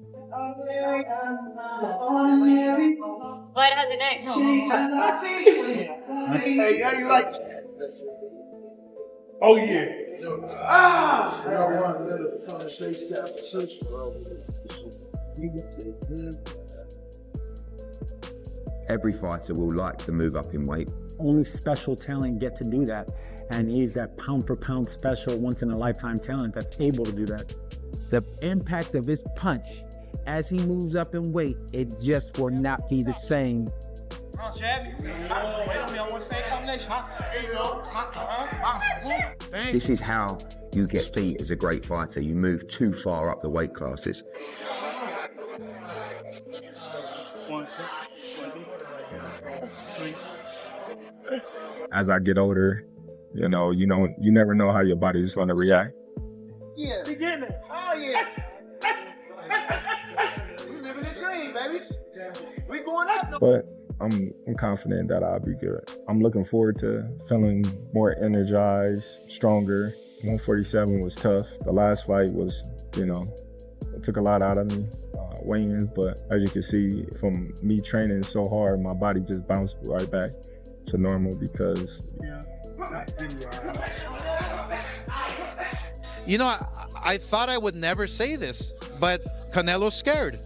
Glad I had the neck. Hey, how you like? Oh yeah. Ah! Every fighter will like to move up in weight. Only special talent get to do that. And he's that pound for pound special, once in a lifetime talent that's able to do that. The impact of his punch as he moves up in weight, it just will not be the same. Come on, Chad. Wait on me, I want to say combination. There you go. This is how you get beat as a great fighter. You move too far up the weight classes. As I get older, you never know how your body is going to react. Yeah, we getting it. Oh yeah. We living the dream, baby. We going up. But I'm confident that I'll be good. I'm looking forward to feeling more energized, stronger. 147 was tough. The last fight was, it took a lot out of me, weigh-ins, but as you can see from me training so hard, my body just bounced right back to normal because I thought I would never say this, but Canelo's scared.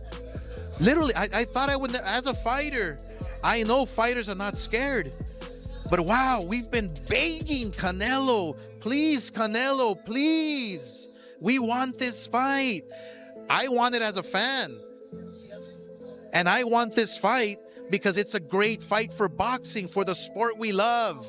Literally, I thought I would, as a fighter, I know fighters are not scared, but wow, we've been begging Canelo, please, Canelo, please. We want this fight. I want it as a fan. And I want this fight because it's a great fight for boxing, for the sport we love.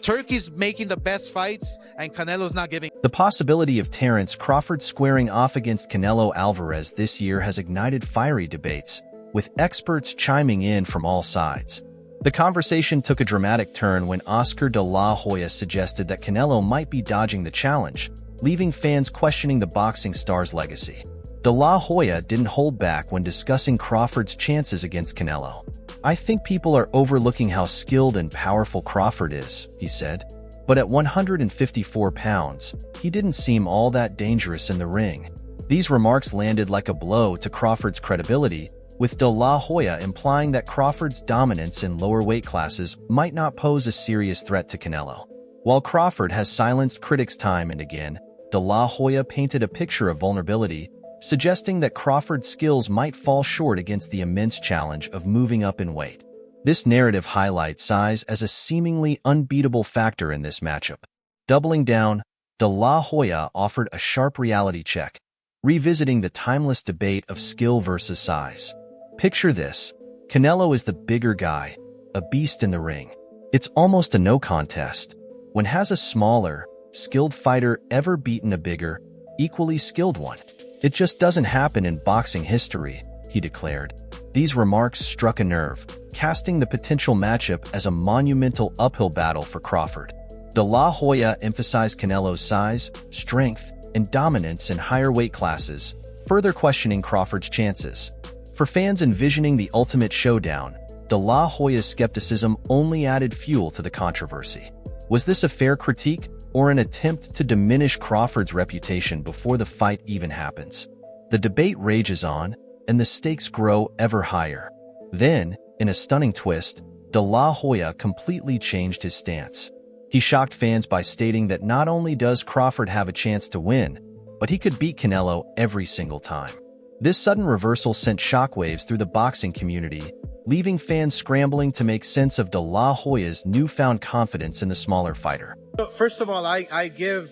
Turkey's making the best fights, and Canelo's not giving. The possibility of Terence Crawford squaring off against Canelo Alvarez this year has ignited fiery debates, with experts chiming in from all sides. The conversation took a dramatic turn when Oscar de la Hoya suggested that Canelo might be dodging the challenge, leaving fans questioning the boxing star's legacy. De la Hoya didn't hold back when discussing Crawford's chances against Canelo. "I think people are overlooking how skilled and powerful Crawford is," he said. But at 154 pounds, he didn't seem all that dangerous in the ring. These remarks landed like a blow to Crawford's credibility, with De La Hoya implying that Crawford's dominance in lower weight classes might not pose a serious threat to Canelo. While Crawford has silenced critics time and again, De La Hoya painted a picture of vulnerability, suggesting that Crawford's skills might fall short against the immense challenge of moving up in weight. This narrative highlights size as a seemingly unbeatable factor in this matchup. Doubling down, De La Hoya offered a sharp reality check, revisiting the timeless debate of skill versus size. Picture this: Canelo is the bigger guy, a beast in the ring. It's almost a no contest. When has a smaller, skilled fighter ever beaten a bigger, equally skilled one? It just doesn't happen in boxing history, he declared. These remarks struck a nerve, casting the potential matchup as a monumental uphill battle for Crawford. De La Hoya emphasized Canelo's size, strength, and dominance in higher weight classes, further questioning Crawford's chances. For fans envisioning the ultimate showdown, De La Hoya's skepticism only added fuel to the controversy. Was this a fair critique, or an attempt to diminish Crawford's reputation before the fight even happens? The debate rages on, and the stakes grow ever higher. Then, in a stunning twist, De La Hoya completely changed his stance. He shocked fans by stating that not only does Crawford have a chance to win, but he could beat Canelo every single time. This sudden reversal sent shockwaves through the boxing community, leaving fans scrambling to make sense of De La Hoya's newfound confidence in the smaller fighter. First of all, I give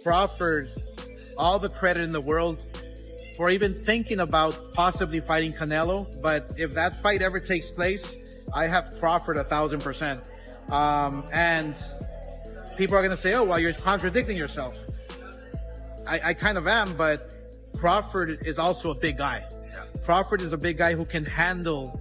Crawford all the credit in the world for even thinking about possibly fighting Canelo. But if that fight ever takes place, I have Crawford 1,000%. And people are going to say, oh, well, you're contradicting yourself. I kind of am, but Crawford is also a big guy. Crawford is a big guy who can handle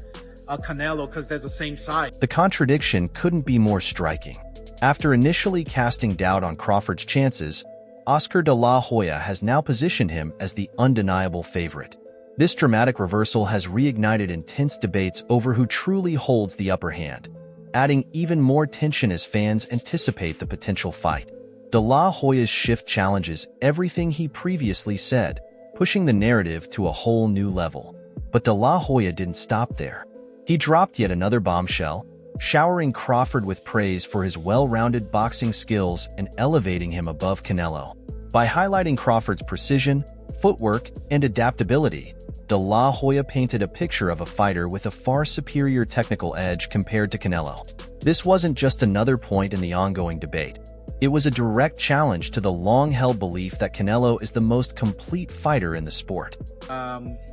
a Canelo because they're the same size. The contradiction couldn't be more striking. After initially casting doubt on Crawford's chances, Oscar de la Hoya has now positioned him as the undeniable favorite. This dramatic reversal has reignited intense debates over who truly holds the upper hand, adding even more tension as fans anticipate the potential fight. De La Hoya's shift challenges everything he previously said, pushing the narrative to a whole new level. But De La Hoya didn't stop there. He dropped yet another bombshell, showering Crawford with praise for his well-rounded boxing skills and elevating him above Canelo. By highlighting Crawford's precision, footwork, and adaptability, De La Hoya painted a picture of a fighter with a far superior technical edge compared to Canelo. This wasn't just another point in the ongoing debate. It was a direct challenge to the long-held belief that Canelo is the most complete fighter in the sport.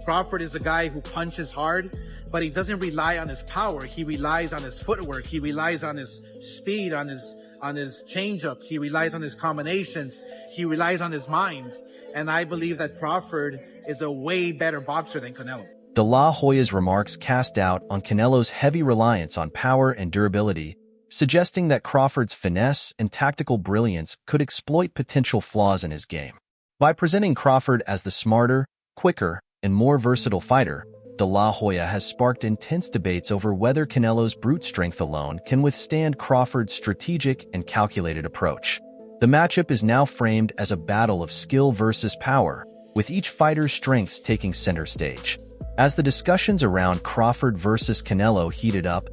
Crawford is a guy who punches hard, but he doesn't rely on his power. He relies on his footwork. He relies on his speed, on his change-ups. He relies on his combinations. He relies on his mind. And I believe that Crawford is a way better boxer than Canelo. De La Hoya's remarks cast doubt on Canelo's heavy reliance on power and durability, suggesting that Crawford's finesse and tactical brilliance could exploit potential flaws in his game. By presenting Crawford as the smarter, quicker, and more versatile fighter, De La Hoya has sparked intense debates over whether Canelo's brute strength alone can withstand Crawford's strategic and calculated approach. The matchup is now framed as a battle of skill versus power, with each fighter's strengths taking center stage. As the discussions around Crawford versus Canelo heated up,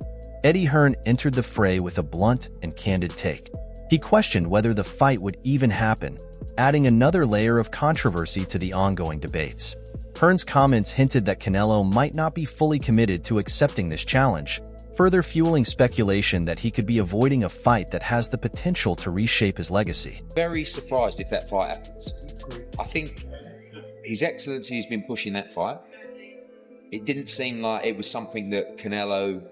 Eddie Hearn entered the fray with a blunt and candid take. He questioned whether the fight would even happen, adding another layer of controversy to the ongoing debates. Hearn's comments hinted that Canelo might not be fully committed to accepting this challenge, further fueling speculation that he could be avoiding a fight that has the potential to reshape his legacy. Very surprised if that fight happens. I think His Excellency has been pushing that fight. It didn't seem like it was something that Canelo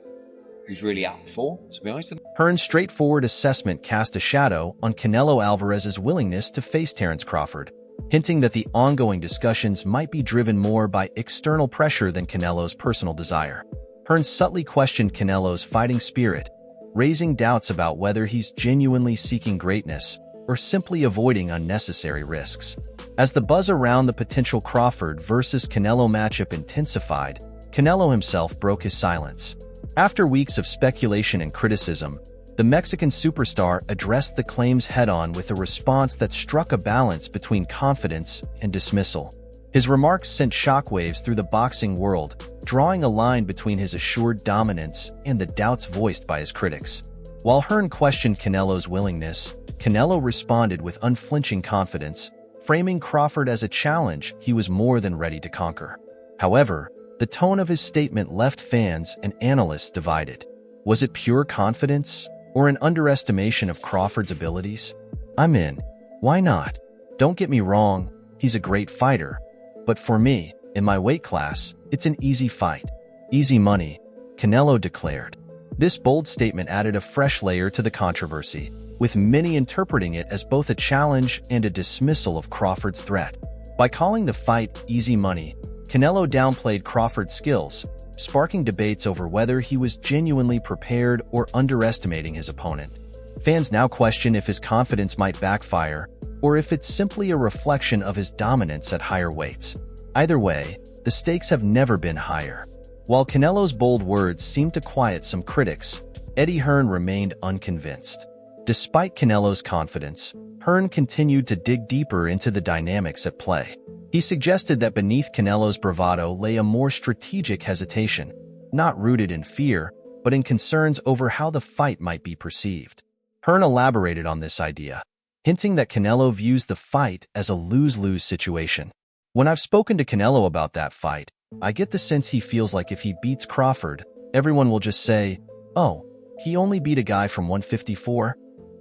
was really up for, to be honest. Hearn's straightforward assessment cast a shadow on Canelo Alvarez's willingness to face Terence Crawford, hinting that the ongoing discussions might be driven more by external pressure than Canelo's personal desire. Hearn subtly questioned Canelo's fighting spirit, raising doubts about whether he's genuinely seeking greatness or simply avoiding unnecessary risks. As the buzz around the potential Crawford versus Canelo matchup intensified, Canelo himself broke his silence. After weeks of speculation and criticism, the Mexican superstar addressed the claims head-on with a response that struck a balance between confidence and dismissal. His remarks sent shockwaves through the boxing world, drawing a line between his assured dominance and the doubts voiced by his critics. While Hearn questioned Canelo's willingness, Canelo responded with unflinching confidence, framing Crawford as a challenge he was more than ready to conquer. However, the tone of his statement left fans and analysts divided. Was it pure confidence or an underestimation of Crawford's abilities? I'm in. Why not? Don't get me wrong, he's a great fighter. But for me, in my weight class, it's an easy fight. Easy money, Canelo declared. This bold statement added a fresh layer to the controversy, with many interpreting it as both a challenge and a dismissal of Crawford's threat. By calling the fight easy money, Canelo downplayed Crawford's skills, sparking debates over whether he was genuinely prepared or underestimating his opponent. Fans now question if his confidence might backfire, or if it's simply a reflection of his dominance at higher weights. Either way, the stakes have never been higher. While Canelo's bold words seemed to quiet some critics, Eddie Hearn remained unconvinced. Despite Canelo's confidence, Hearn continued to dig deeper into the dynamics at play. He suggested that beneath Canelo's bravado lay a more strategic hesitation, not rooted in fear, but in concerns over how the fight might be perceived. Hearn elaborated on this idea, hinting that Canelo views the fight as a lose-lose situation. When I've spoken to Canelo about that fight, I get the sense he feels like if he beats Crawford, everyone will just say, "Oh, he only beat a guy from 154?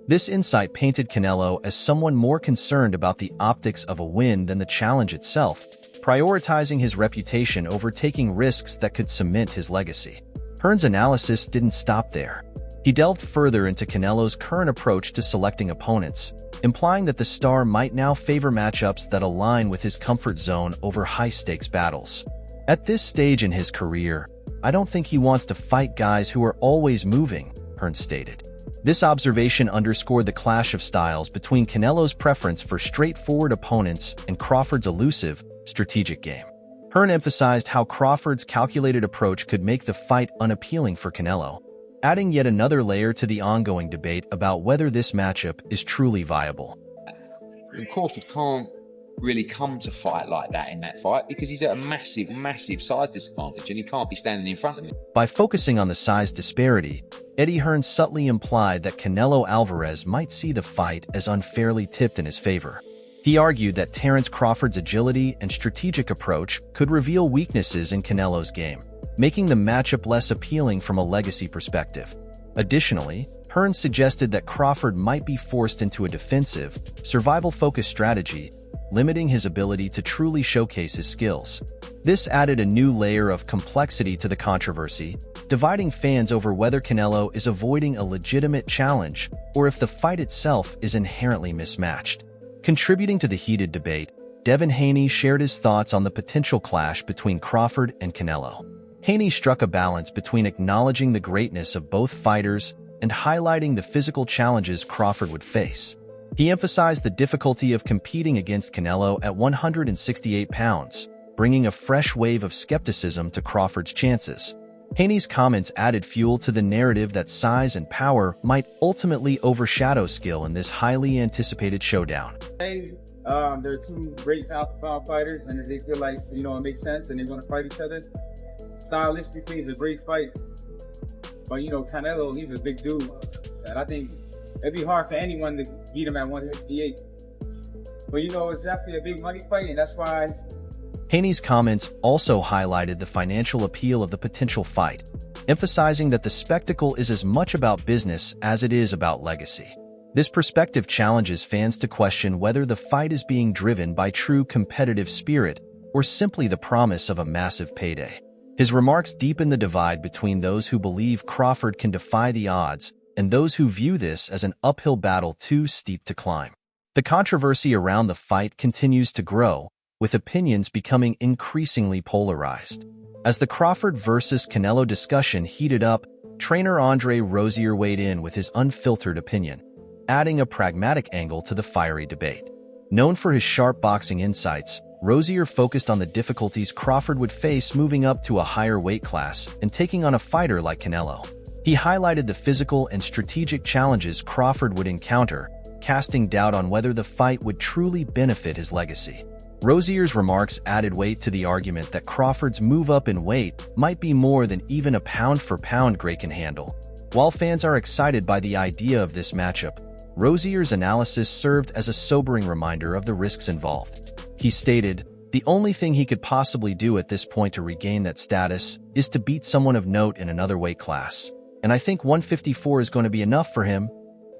This insight painted Canelo as someone more concerned about the optics of a win than the challenge itself, prioritizing his reputation over taking risks that could cement his legacy. Hearn's analysis didn't stop there. He delved further into Canelo's current approach to selecting opponents, implying that the star might now favor matchups that align with his comfort zone over high-stakes battles. At this stage in his career, I don't think he wants to fight guys who are always moving, Hearn stated. This observation underscored the clash of styles between Canelo's preference for straightforward opponents and Crawford's elusive, strategic game. Hearn emphasized how Crawford's calculated approach could make the fight unappealing for Canelo, adding yet another layer to the ongoing debate about whether this matchup is truly viable. Crawford can't really come to fight like that in that fight because he's at a massive, massive size disadvantage and he can't be standing in front of him. By focusing on the size disparity, Eddie Hearn subtly implied that Canelo Alvarez might see the fight as unfairly tipped in his favor. He argued that Terence Crawford's agility and strategic approach could reveal weaknesses in Canelo's game, making the matchup less appealing from a legacy perspective. Additionally, Hearn suggested that Crawford might be forced into a defensive, survival-focused strategy, limiting his ability to truly showcase his skills. This added a new layer of complexity to the controversy, dividing fans over whether Canelo is avoiding a legitimate challenge or if the fight itself is inherently mismatched. Contributing to the heated debate, Devin Haney shared his thoughts on the potential clash between Crawford and Canelo. Haney struck a balance between acknowledging the greatness of both fighters and highlighting the physical challenges Crawford would face. He emphasized the difficulty of competing against Canelo at 168 pounds, bringing a fresh wave of skepticism to Crawford's chances. Haney's comments added fuel to the narrative that size and power might ultimately overshadow skill in this highly anticipated showdown. They're two great pound fighters, and they feel like, it makes sense, and they're going to fight each other. Stylistically, it's a great fight. But, Canelo, he's a big dude. And I think it'd be hard for anyone to beat him at 168. But, it's definitely a big money fight, and that's why. Haney's comments also highlighted the financial appeal of the potential fight, emphasizing that the spectacle is as much about business as it is about legacy. This perspective challenges fans to question whether the fight is being driven by true competitive spirit or simply the promise of a massive payday. His remarks deepen the divide between those who believe Crawford can defy the odds and those who view this as an uphill battle too steep to climb. The controversy around the fight continues to grow, with opinions becoming increasingly polarized. As the Crawford versus Canelo discussion heated up, trainer Andre Rozier weighed in with his unfiltered opinion, adding a pragmatic angle to the fiery debate. Known for his sharp boxing insights, Rozier focused on the difficulties Crawford would face moving up to a higher weight class and taking on a fighter like Canelo. He highlighted the physical and strategic challenges Crawford would encounter, casting doubt on whether the fight would truly benefit his legacy. Rozier's remarks added weight to the argument that Crawford's move up in weight might be more than even a pound-for-pound Gray can handle. While fans are excited by the idea of this matchup, Rozier's analysis served as a sobering reminder of the risks involved. He stated, "The only thing he could possibly do at this point to regain that status is to beat someone of note in another weight class. And I think 154 is going to be enough for him."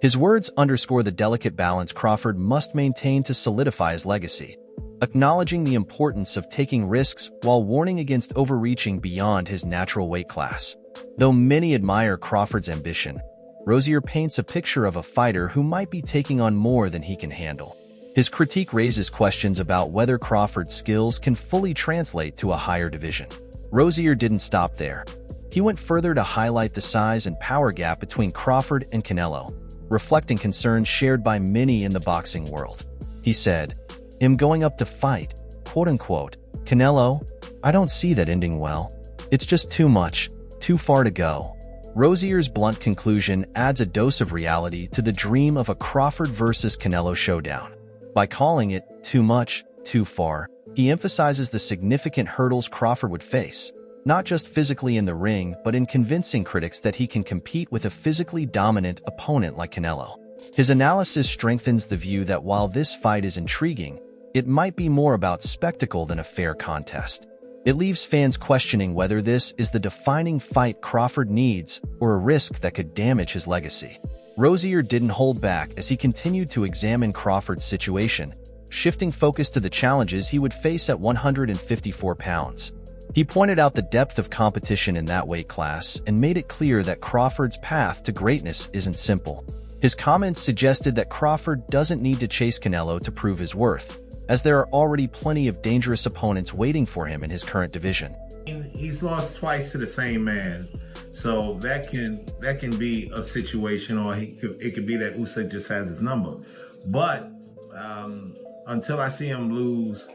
His words underscore the delicate balance Crawford must maintain to solidify his legacy, acknowledging the importance of taking risks while warning against overreaching beyond his natural weight class. Though many admire Crawford's ambition, Rozier paints a picture of a fighter who might be taking on more than he can handle. His critique raises questions about whether Crawford's skills can fully translate to a higher division. Rozier didn't stop there. He went further to highlight the size and power gap between Crawford and Canelo, reflecting concerns shared by many in the boxing world. He said, "Him going up to fight, quote-unquote, Canelo, I don't see that ending well. It's just too much, too far to go." Rozier's blunt conclusion adds a dose of reality to the dream of a Crawford versus Canelo showdown. By calling it too much, too far, he emphasizes the significant hurdles Crawford would face, not just physically in the ring, but in convincing critics that he can compete with a physically dominant opponent like Canelo. His analysis strengthens the view that while this fight is intriguing, it might be more about spectacle than a fair contest. It leaves fans questioning whether this is the defining fight Crawford needs or a risk that could damage his legacy. Rozier didn't hold back as he continued to examine Crawford's situation, shifting focus to the challenges he would face at 154 pounds. He pointed out the depth of competition in that weight class and made it clear that Crawford's path to greatness isn't simple. His comments suggested that Crawford doesn't need to chase Canelo to prove his worth, as there are already plenty of dangerous opponents waiting for him in his current division. He's lost twice to the same man, so that can be a situation, or it could be that Usyk just has his number. But until I see him lose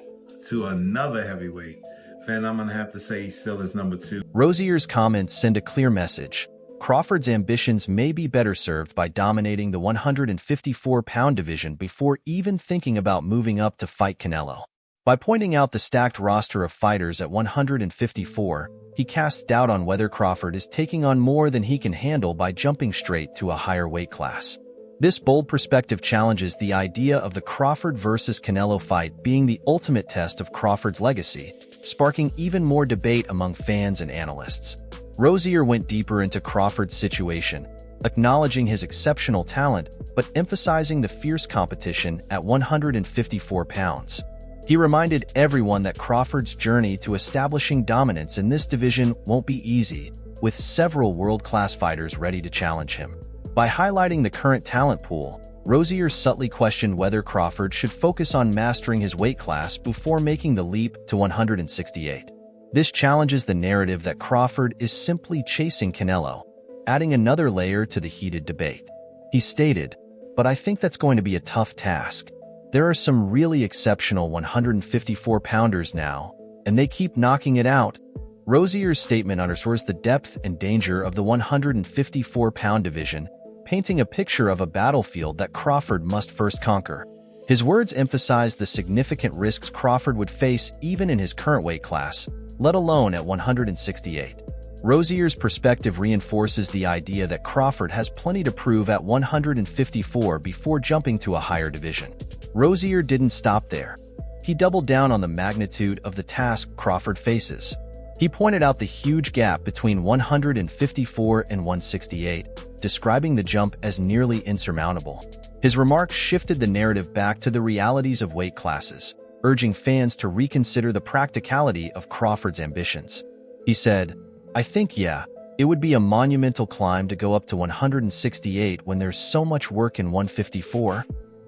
to another heavyweight, then I'm gonna have to say he still is number 2. Rozier's comments send a clear message. Crawford's ambitions may be better served by dominating the 154-pound division before even thinking about moving up to fight Canelo. By pointing out the stacked roster of fighters at 154, he casts doubt on whether Crawford is taking on more than he can handle by jumping straight to a higher weight class. This bold perspective challenges the idea of the Crawford versus Canelo fight being the ultimate test of Crawford's legacy, sparking even more debate among fans and analysts. Rozier went deeper into Crawford's situation, acknowledging his exceptional talent but emphasizing the fierce competition at 154 pounds. He reminded everyone that Crawford's journey to establishing dominance in this division won't be easy, with several world-class fighters ready to challenge him. By highlighting the current talent pool, Rozier subtly questioned whether Crawford should focus on mastering his weight class before making the leap to 168. This challenges the narrative that Crawford is simply chasing Canelo, adding another layer to the heated debate. He stated, "But I think that's going to be a tough task. There are some really exceptional 154-pounders now, and they keep knocking it out." Rozier's statement underscores the depth and danger of the 154-pound division, painting a picture of a battlefield that Crawford must first conquer. His words emphasize the significant risks Crawford would face even in his current weight class, let alone at 168. Rozier's perspective reinforces the idea that Crawford has plenty to prove at 154 before jumping to a higher division. Rozier didn't stop there. He doubled down on the magnitude of the task Crawford faces. He pointed out the huge gap between 154 and 168, describing the jump as nearly insurmountable. His remarks shifted the narrative back to the realities of weight classes, urging fans to reconsider the practicality of Crawford's ambitions. He said, "I think, it would be a monumental climb to go up to 168 when there's so much work in 154.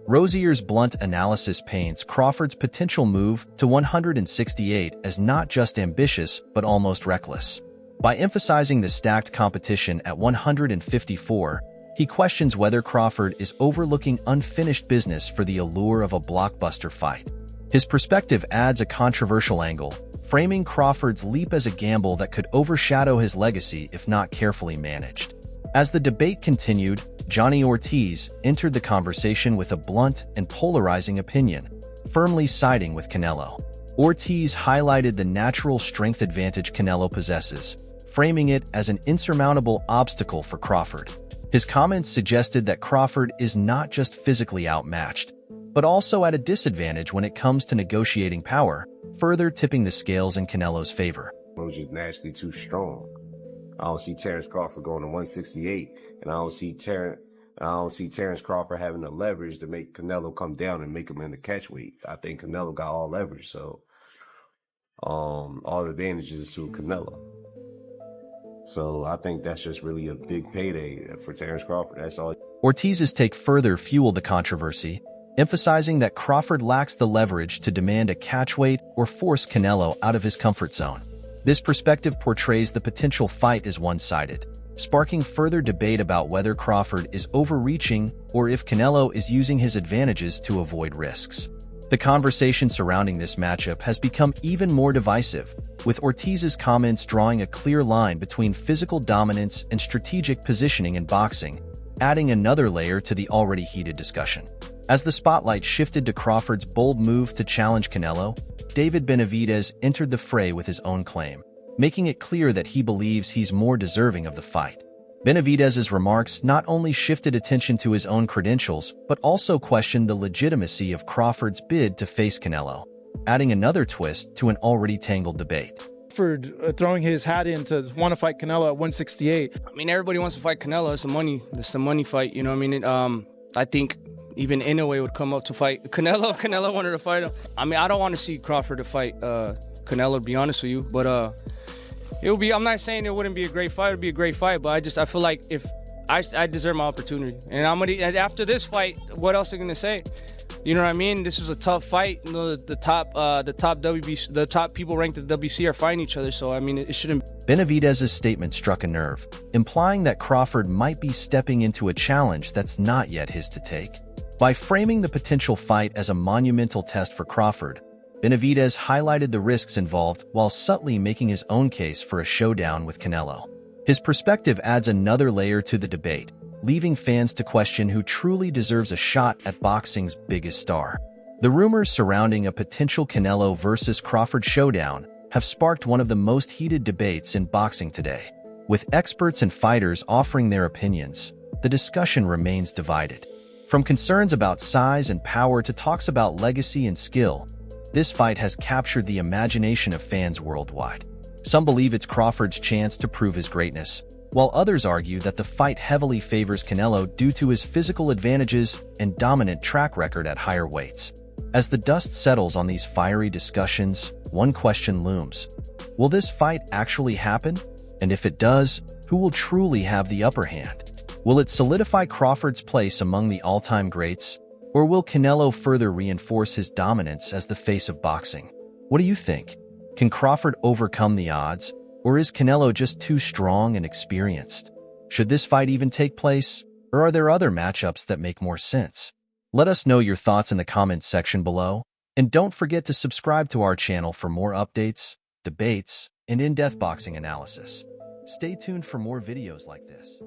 Rozier's blunt analysis paints Crawford's potential move to 168 as not just ambitious but almost reckless. By emphasizing the stacked competition at 154, he questions whether Crawford is overlooking unfinished business for the allure of a blockbuster fight. His perspective adds a controversial angle, framing Crawford's leap as a gamble that could overshadow his legacy if not carefully managed. As the debate continued, Johnny Ortiz entered the conversation with a blunt and polarizing opinion, firmly siding with Canelo. Ortiz highlighted the natural strength advantage Canelo possesses, framing it as an insurmountable obstacle for Crawford. His comments suggested that Crawford is not just physically outmatched, but also at a disadvantage when it comes to negotiating power, further tipping the scales in Canelo's favor. Was just naturally too strong. I don't see Terence Crawford going to 168, and I don't see Terence Crawford having the leverage to make Canelo come down and make him in the catch weight. I think Canelo got all leverage, so all the advantages to Canelo. So I think that's just really a big payday for Terence Crawford. That's all. Ortiz's take further fueled the controversy, emphasizing that Crawford lacks the leverage to demand a catch weight or force Canelo out of his comfort zone. This perspective portrays the potential fight as one-sided, sparking further debate about whether Crawford is overreaching or if Canelo is using his advantages to avoid risks. The conversation surrounding this matchup has become even more divisive, with Ortiz's comments drawing a clear line between physical dominance and strategic positioning in boxing, adding another layer to the already heated discussion. As the spotlight shifted to Crawford's bold move to challenge Canelo, David Benavidez entered the fray with his own claim, making it clear that he believes he's more deserving of the fight. Benavidez's remarks not only shifted attention to his own credentials, but also questioned the legitimacy of Crawford's bid to face Canelo, adding another twist to an already tangled debate. Crawford throwing his hat in to want to fight Canelo at 168. I mean, everybody wants to fight Canelo. It's a money fight, you know what I mean? I think even Inoue would come up to fight Canelo. Canelo wanted to fight him. I mean, I don't want to see Crawford to fight Canelo, to be honest with you, but it would be. I'm not saying it wouldn't be a great fight. It'd be a great fight, but I feel like if I deserve my opportunity, and after this fight, what else are they gonna say? You know what I mean? This is a tough fight. You know, the top people ranked at the WC are fighting each other. So I mean, it shouldn't. Benavidez's statement struck a nerve, implying that Crawford might be stepping into a challenge that's not yet his to take. By framing the potential fight as a monumental test for Crawford, Benavidez highlighted the risks involved while subtly making his own case for a showdown with Canelo. His perspective adds another layer to the debate, leaving fans to question who truly deserves a shot at boxing's biggest star. The rumors surrounding a potential Canelo versus Crawford showdown have sparked one of the most heated debates in boxing today. With experts and fighters offering their opinions, the discussion remains divided. From concerns about size and power to talks about legacy and skill, this fight has captured the imagination of fans worldwide. Some believe it's Crawford's chance to prove his greatness, while others argue that the fight heavily favors Canelo due to his physical advantages and dominant track record at higher weights. As the dust settles on these fiery discussions, one question looms. Will this fight actually happen? And if it does, who will truly have the upper hand? Will it solidify Crawford's place among the all-time greats? Or will Canelo further reinforce his dominance as the face of boxing? What do you think? Can Crawford overcome the odds? Or is Canelo just too strong and experienced? Should this fight even take place? Or are there other matchups that make more sense? Let us know your thoughts in the comments section below. And don't forget to subscribe to our channel for more updates, debates, and in-depth boxing analysis. Stay tuned for more videos like this.